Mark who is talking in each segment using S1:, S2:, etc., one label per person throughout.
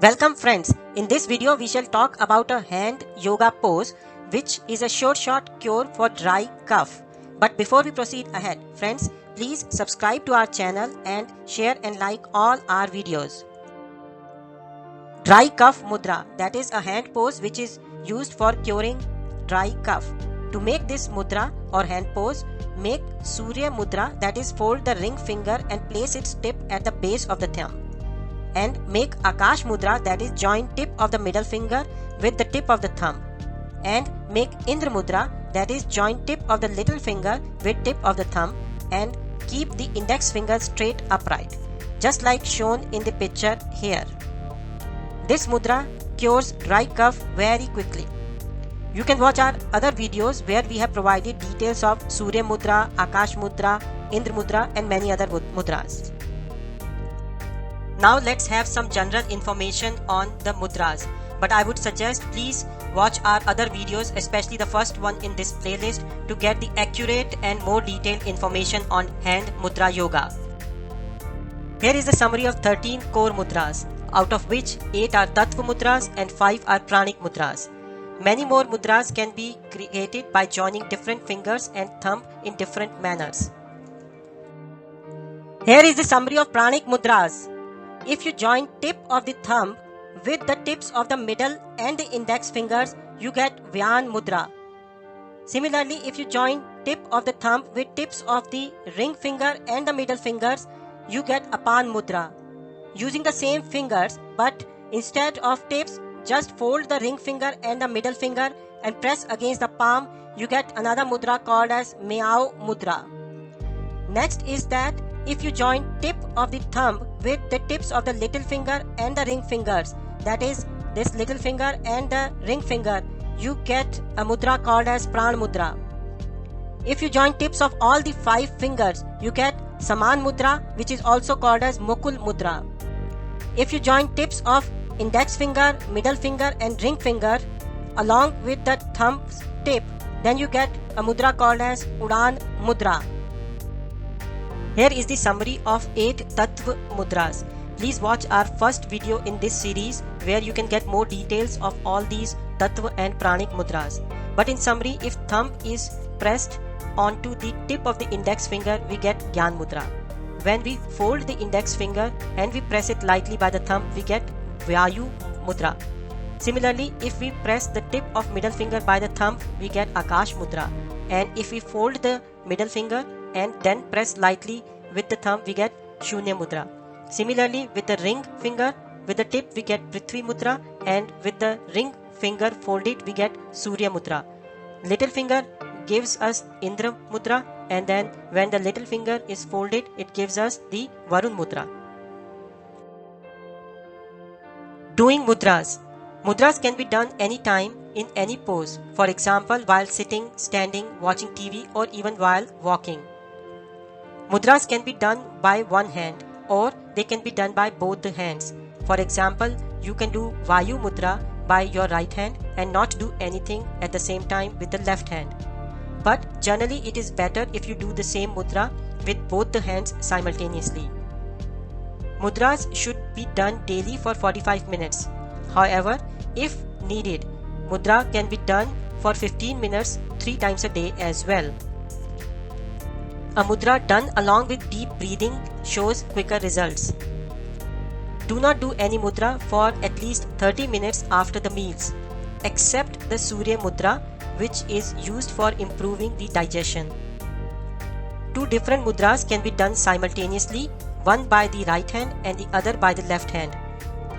S1: Welcome friends, in this video we shall talk about a hand yoga pose which is a short cure for dry cough. But before we proceed ahead, friends, please subscribe to our channel and share and like all our videos. Dry cough mudra, that is a hand pose which is used for curing dry cough. To make this mudra or hand pose, make Surya mudra, that is fold the ring finger and place its tip at the base of the thumb. And make Akash mudra, that is join tip of the middle finger with the tip of the thumb. And make Indra mudra, that is join tip of the little finger with tip of the thumb and keep the index finger straight upright, just like shown in the picture here. This mudra cures dry cough very quickly. You can watch our other videos where we have provided details of Surya mudra, Akash mudra, Indra mudra and many other mudras. Now let's have some general information on the mudras, but I would suggest please watch our other videos, especially the first one in this playlist, to get the accurate and more detailed information on hand mudra yoga. Here is a summary of 13 core mudras, out of which 8 are tattva mudras and 5 are pranic mudras. Many more mudras can be created by joining different fingers and thumb in different manners. Here is the summary of pranic mudras. If you join tip of the thumb with the tips of the middle and the index fingers, you get Vyan mudra. Similarly, if you join tip of the thumb with tips of the ring finger and the middle fingers, you get Apan mudra. Using the same fingers, but instead of tips, just fold the ring finger and the middle finger and press against the palm, you get another mudra called as Meow mudra. Next is that if you join tip of the thumb with the tips of the little finger and the ring fingers, that is this little finger and the ring finger, you get a mudra called as Pran mudra. If you join tips of all the 5 fingers, you get Saman mudra, which is also called as Mukul mudra. If you join tips of index finger, middle finger and ring finger along with the thumb's tip, then you get a mudra called as Udan mudra. Here is the summary of 8 tattva mudras. Please watch our first video in this series where you can get more details of all these tattva and pranic mudras. But in summary, if thumb is pressed onto the tip of the index finger, we get Gyan mudra. When we fold the index finger and we press it lightly by the thumb, we get Vayu mudra. Similarly, if we press the tip of middle finger by the thumb, we get Akash mudra. And if we fold the middle finger and then press lightly with the thumb, we get Shunya mudra. Similarly, with the ring finger, with the tip we get Prithvi mudra, and with the ring finger folded we get Surya mudra. Little finger gives us Indra mudra, and then when the little finger is folded, it gives us the Varun mudra. Doing mudras. Mudras can be done anytime in any pose. For example, while sitting, standing, watching TV, or even while walking. Mudras can be done by one hand or they can be done by both the hands. For example, you can do Vayu mudra by your right hand and not do anything at the same time with the left hand. But generally it is better if you do the same mudra with both the hands simultaneously. Mudras should be done daily for 45 minutes. However, if needed, mudra can be done for 15 minutes 3 times a day as well. A mudra done along with deep breathing shows quicker results. Do not do any mudra for at least 30 minutes after the meals, except the Surya mudra, which is used for improving the digestion. 2 different mudras can be done simultaneously, one by the right hand and the other by the left hand.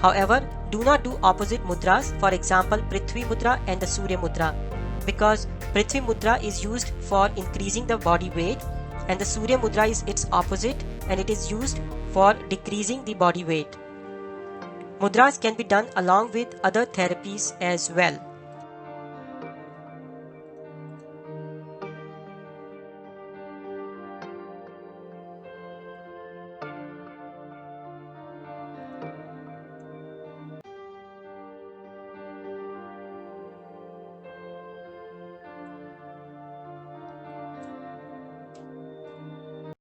S1: However, do not do opposite mudras, for example Prithvi mudra and the Surya mudra, because Prithvi mudra is used for increasing the body weight and the Surya mudra is its opposite and it is used for decreasing the body weight. Mudras can be done along with other therapies as well.